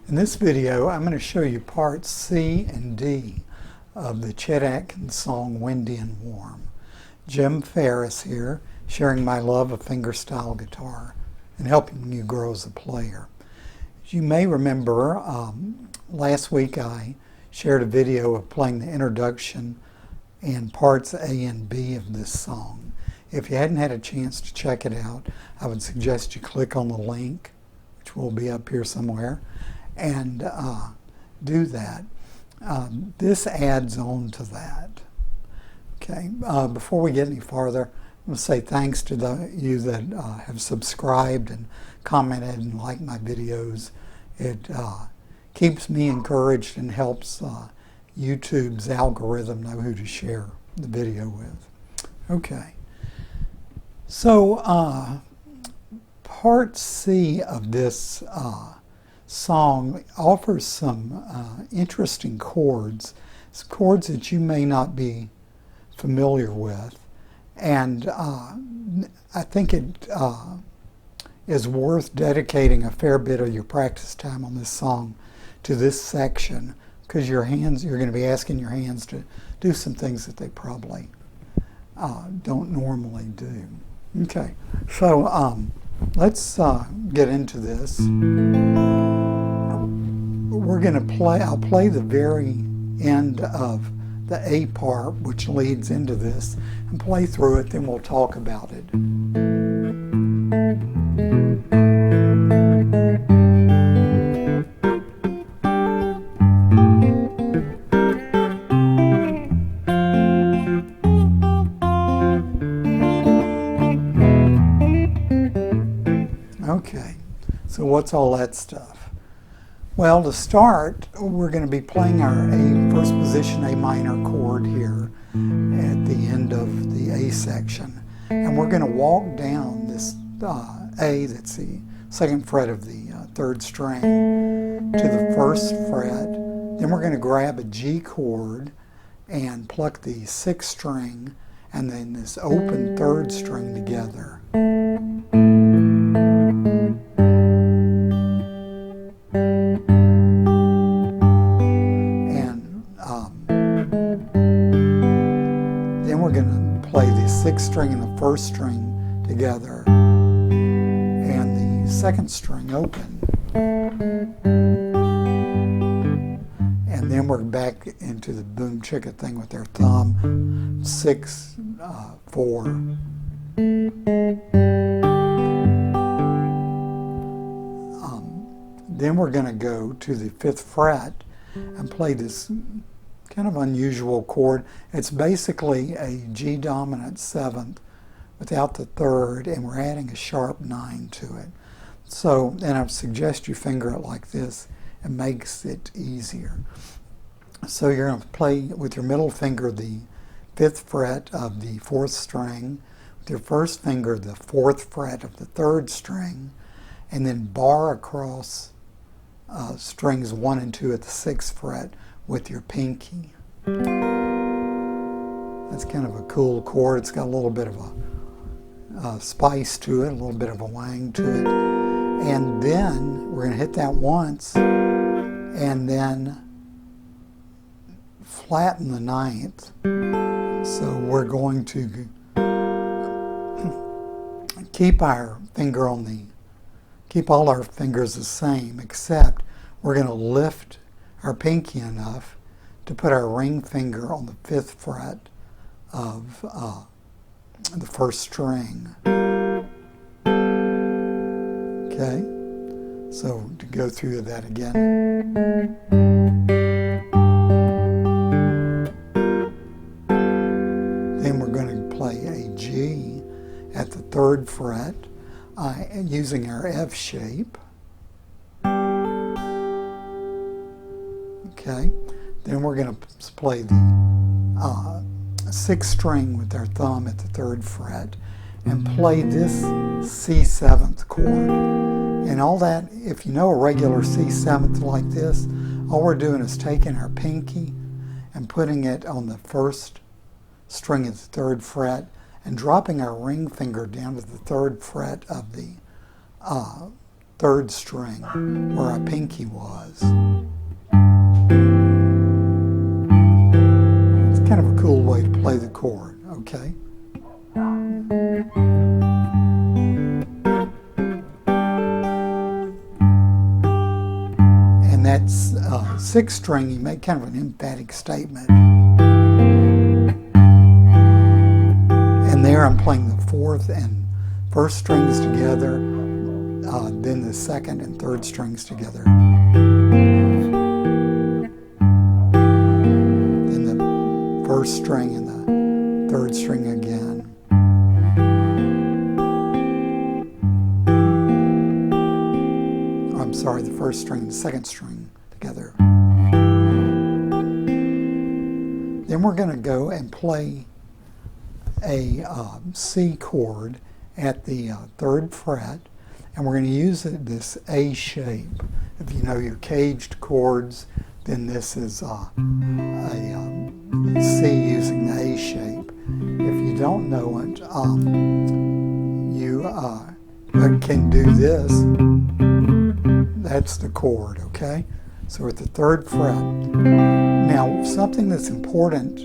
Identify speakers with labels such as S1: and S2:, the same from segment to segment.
S1: In this video, I'm going to show you parts C and D of the Chet Atkins song Windy and Warm. Jim Ferris here, sharing my love of fingerstyle guitar and helping you grow as a player. As you may remember, last week I shared a video of playing the introduction and parts A and B of this song. If you hadn't had a chance to check it out, I would suggest you click on the link, which will be up here somewhere, and do that. This adds on to that. Okay, before we get any farther, I'm going to say thanks to you that have subscribed and commented and liked my videos. It keeps me encouraged and helps YouTube's algorithm know who to share the video with. Okay, so part C of this song offers some interesting chords. It's chords that you may not be familiar with, and I think it is worth dedicating a fair bit of your practice time on this song to this section, because you're going to be asking your hands to do some things that they probably don't normally do. Okay, so let's get into this. We're going to I'll play the very end of the A part, which leads into this, and play through it, then we'll talk about it. Okay, so what's all that stuff? Well, to start, we're going to be playing our first position A minor chord here at the end of the A section. And we're going to walk down this A, that's the second fret of the third string, to the first fret. Then we're going to grab a G chord and pluck the sixth string and then this open third string together. Sixth string and the first string together, and the second string open, and then we're back into the boom chicka thing with our thumb. 6, 4. Then we're going to go to the 5th fret and play this kind of unusual chord. It's basically a G dominant 7th without the 3rd, and we're adding a sharp 9 to it. So, and I suggest you finger it like this. It makes it easier. So you're going to play with your middle finger the 5th fret of the 4th string, with your first finger the 4th fret of the 3rd string, and then bar across strings 1 and 2 at the 6th fret with your pinky. That's kind of a cool chord. It's got a little bit of a spice to it, a little bit of a wang to it. And then we're going to hit that once and then flatten the 9th. So we're going to keep our finger on keep all our fingers the same, except we're going to lift our pinky enough to put our ring finger on the 5th fret of the first string. Okay, so to go through that again. Then we're going to play a G at the 3rd fret using our F shape. Okay, Then we're going to play the 6th string with our thumb at the 3rd fret and play this C7th chord. And all that, if you know a regular C7th like this, all we're doing is taking our pinky and putting it on the 1st string at the 3rd fret and dropping our ring finger down to the 3rd fret of the 3rd string where our pinky was. It's kind of a cool way to play the chord, okay? And that's 6th string, you make kind of an emphatic statement. And there I'm playing the 4th and 1st strings together, then the 2nd and 3rd strings together. Then the 1st string and the 3rd string again. I'm sorry, the 1st string and the 2nd string together. Then we're going to go and play a C chord at the 3rd fret, and we're going to use this A shape. If you know your caged chords, then this is a C using the A shape. If you don't know it, you can do this. That's the chord, okay? So we're at the 3rd fret. Now, something that's important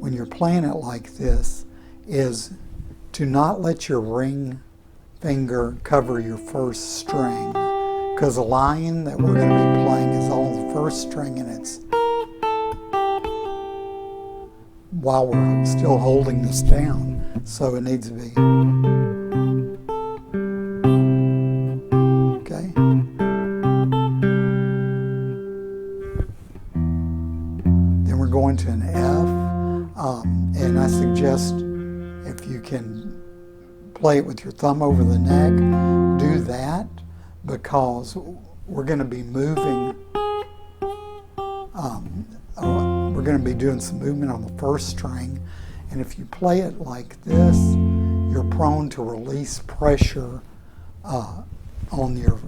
S1: when you're playing it like this is to not let your ring finger cover your 1st string, because the line that we're going to be playing is all the 1st string, and it's while we're still holding this down, so it needs to be okay. Then we're going to an F, and I suggest if you can play it with your thumb over the neck, do that, because we're going to be moving, we're going to be doing some movement on the 1st string, and if you play it like this, you're prone to release pressure on your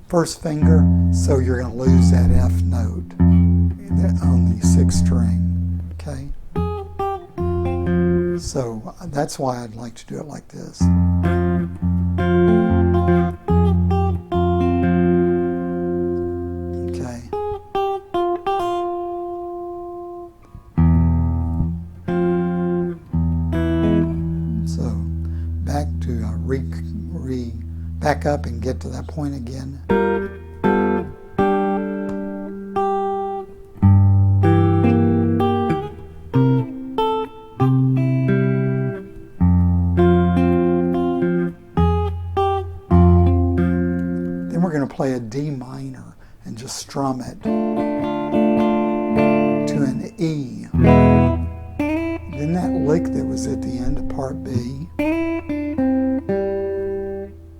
S1: 1st finger, so you're going to lose that F note on the 6th string, okay? So that's why I'd like to do it like this. Okay. So back to back up and get to that point again. Play a D minor and just strum it to an E. Then that lick that was at the end of part B,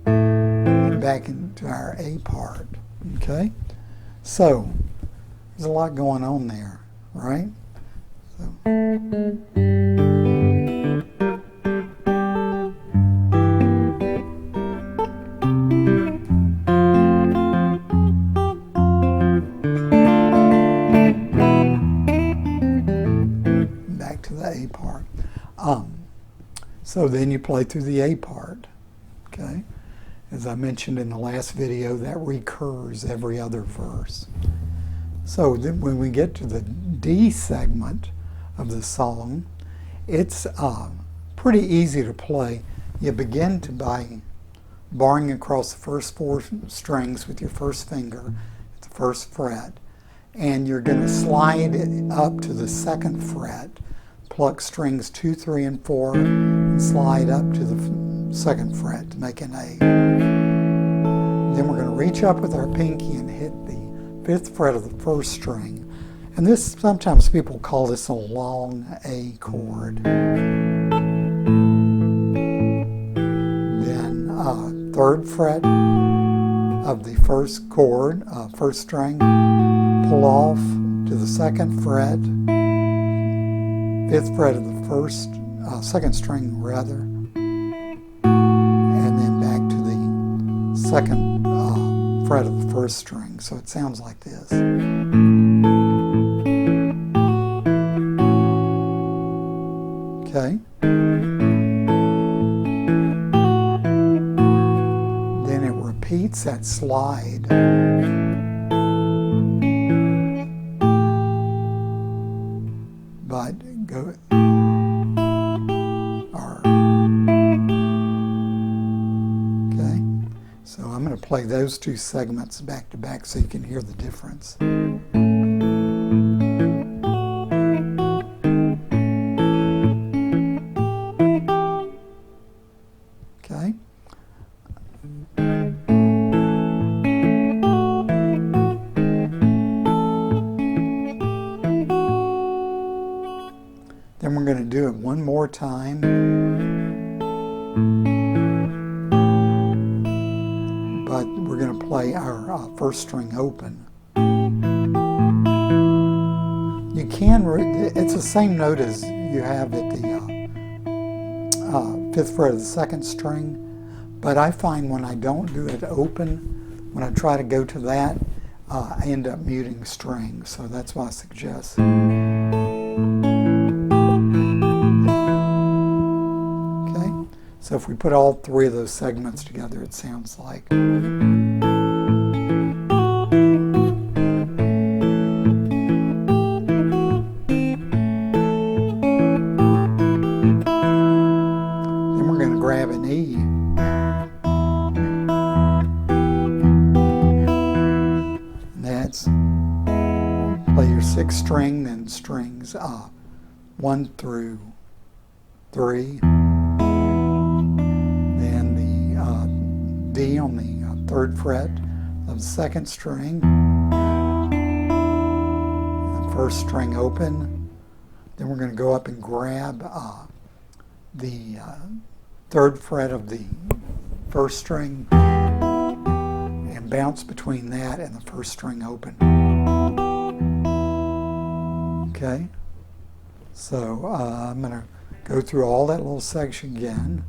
S1: and back into our A part. Okay? So, there's a lot going on there, right? So. A part. So then you play through the A part, okay? As I mentioned in the last video, that recurs every other verse. So then when we get to the D segment of the song, it's pretty easy to play. You begin by barring across the first 4 strings with your 1st finger at the 1st fret, and you're going to slide it up to the 2nd fret, pluck strings 2, 3, and 4, and slide up to the 2nd fret to make an A. Then we're going to reach up with our pinky and hit the 5th fret of the 1st string. And this, sometimes people call this a long A chord. Then 3rd fret of the 1st chord, 1st string, pull off to to the second fret, fifth fret of the second string rather, and then back to the second fret of the first string. So it sounds like this. Okay. Then it repeats that slide. But go okay. So I'm going to play those two segments back to back so you can hear the difference. Okay. Then we're going to do it one more time. But we're going to play our first string open. You can, it's the same note as you have at the fifth fret of the second string, but I find when I don't do it open, when I try to go to that, I end up muting strings, so that's why I suggest. So if we put all three of those segments together, it sounds like. Then we're going to grab an E. And that's play your sixth string, then strings 1 through 3. D on the third fret of the second string, the first string open. Then we're going to go up and grab the third fret of the first string and bounce between that and the first string open. Okay, so I'm going to go through all that little section again.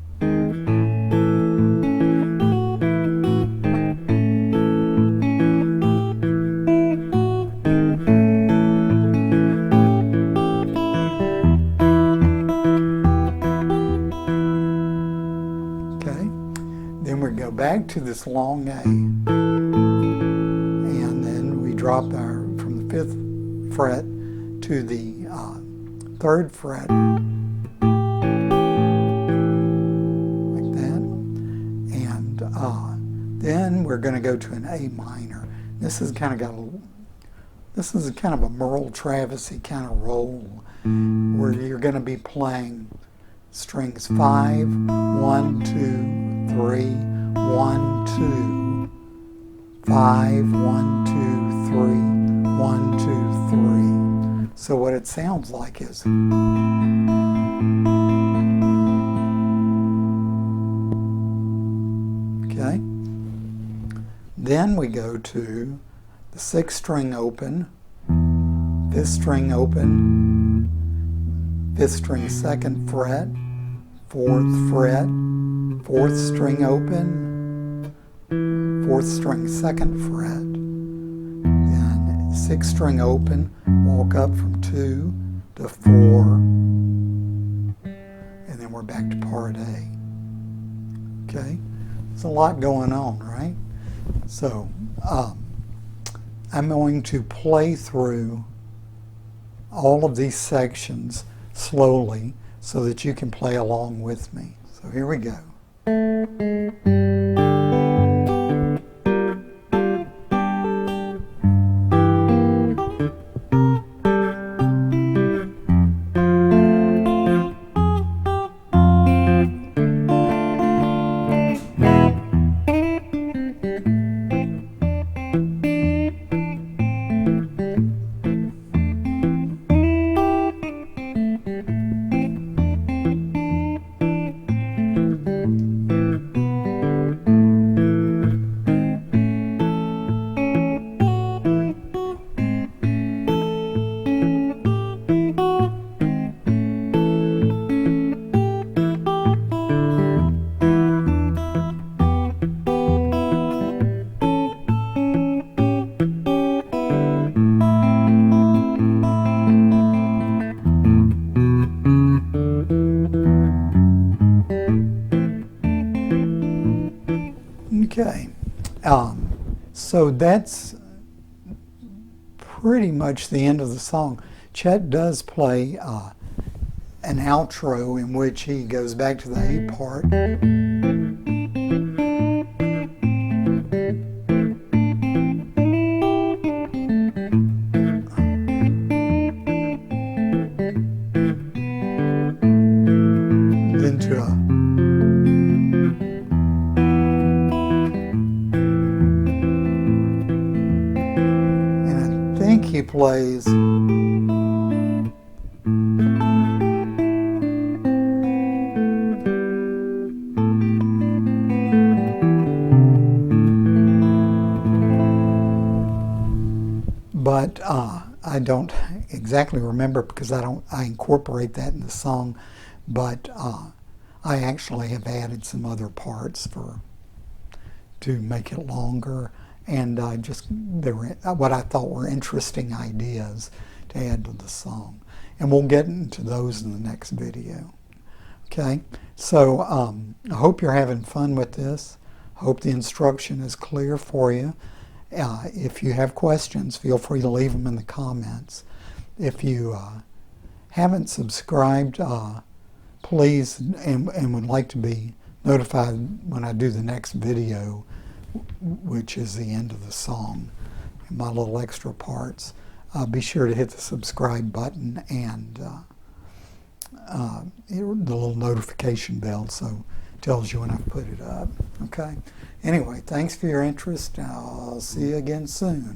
S1: Back to this long A, and then we drop from the fifth fret to the third fret, like that, and then we're going to go to an A minor. This is kind of a Merle Travisy kind of roll, where you're going to be playing strings 5, 1, 2, 3. 1, 2, 5, 1, 2, 3, 1, 2, 3. So what it sounds like is okay. Then we go to the sixth string open, fifth string open, fifth string second fret, fourth fret, fourth string open, fourth string second fret, then sixth string open, walk up from 2 to 4, and then we're back to part A. Okay, there's a lot going on, right? So I'm going to play through all of these sections slowly so that you can play along with me. So here we go. So that's pretty much the end of the song. Chet does play an outro in which he goes back to the A part. Then to a he plays but I don't exactly remember because I incorporate that in the song, but I actually have added some other parts to make it longer. And there were what I thought were interesting ideas to add to the song. And we'll get into those in the next video. Okay, so I hope you're having fun with this. Hope the instruction is clear for you. If you have questions, feel free to leave them in the comments. If you haven't subscribed, please, and would like to be notified when I do the next video, which is the end of the song, and my little extra parts, be sure to hit the subscribe button and the little notification bell so it tells you when I put it up. Okay? Anyway, thanks for your interest. I'll see you again soon.